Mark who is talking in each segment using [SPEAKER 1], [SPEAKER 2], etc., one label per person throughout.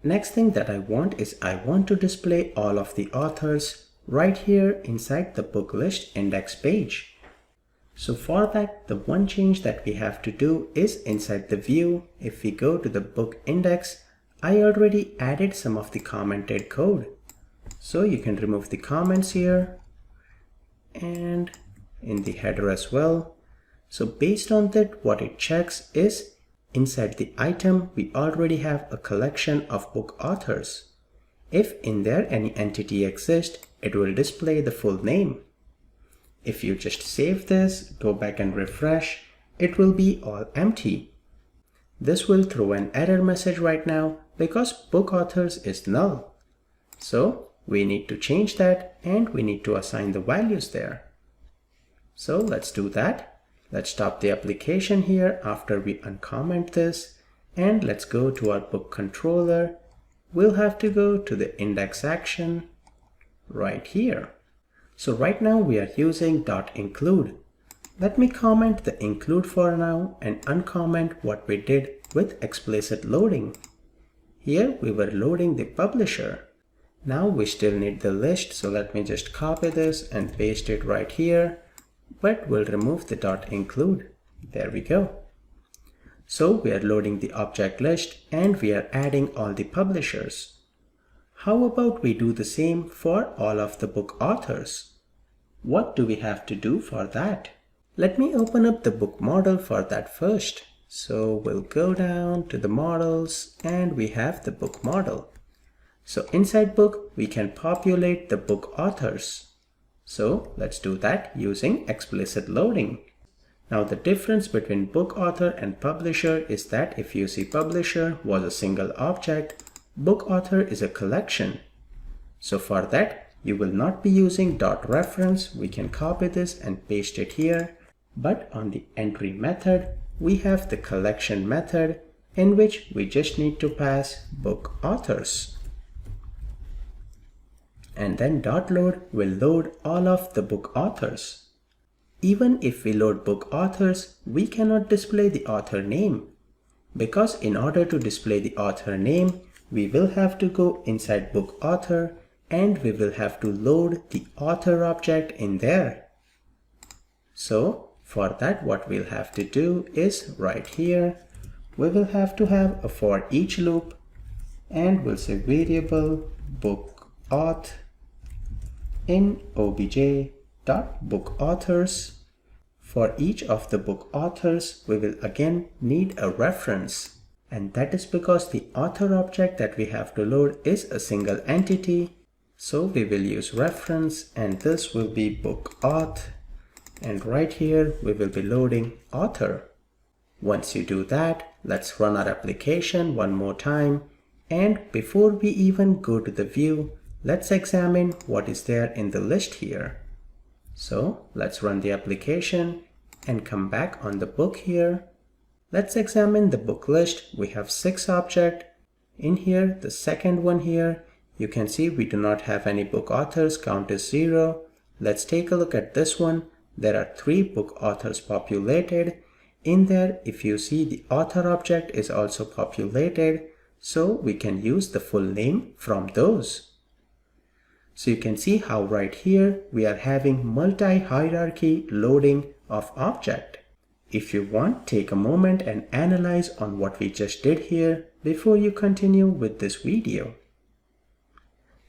[SPEAKER 1] Next thing that I want is I want to display all of the authors right here inside the book list index page. So for that, the one change that we have to do is inside the view, if we go to the book index, I already added some of the commented code. So you can remove the comments here and in the header as well. So based on that, what it checks is inside the item, we already have a collection of book authors. If in there any entity exists, it will display the full name. If you just save this, go back and refresh, it will be all empty. This will throw an error message right now because book authors is null. So we need to change that and we need to assign the values there. So let's do that. Let's stop the application here after we uncomment this and let's go to our book controller. We'll have to go to the index action right here. So right now we are using .include. Let me comment the include for now and uncomment what we did with explicit loading. Here we were loading the publisher. Now we still need the list, so let me just copy this and paste it right here, but we'll remove the .include. There we go. So we are loading the object list and we are adding all the publishers. How about we do the same for all of the book authors? What do we have to do for that? Let me open up the book model for that first. So we'll go down to the models and we have the book model. So inside book, we can populate the book authors. So let's do that using explicit loading. Now the difference between book author and publisher is that if you see publisher was a single object, book author is a collection. So for that, you will not be using .reference. We can copy this and paste it here. But on the entry method, we have the collection method in which we just need to pass book authors. And then .load will load all of the book authors. Even if we load book authors, we cannot display the author name. Because in order to display the author name, we will have to go inside book author and we will have to load the author object in there. So for that, what we'll have to do is right here, we will have to have a for each loop and we'll say variable book auth in obj.bookAuthors. For each of the book authors, we will again need a reference. And that is because the author object that we have to load is a single entity. So we will use reference and this will be book auth. And right here, we will be loading author. Once you do that, let's run our application one more time. And before we even go to the view, let's examine what is there in the list here. So let's run the application and come back on the book here. Let's examine the book list. We have 6 objects. In here, the second one here, you can see we do not have any book authors, count is 0. Let's take a look at this one. There are 3 book authors populated. In there, if you see the author object is also populated, so we can use the full name from those. So you can see how right here we are having multi-hierarchy loading of object. If you want, take a moment and analyze on what we just did here before you continue with this video.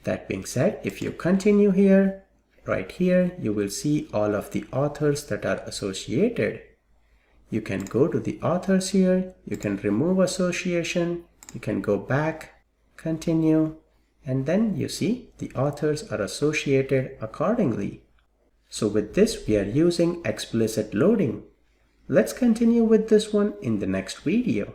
[SPEAKER 1] That being said, if you continue here, right here, you will see all of the authors that are associated. You can go to the authors here, you can remove association, you can go back, continue, and then you see the authors are associated accordingly. So with this, we are using explicit loading. Let's continue with this one in the next video.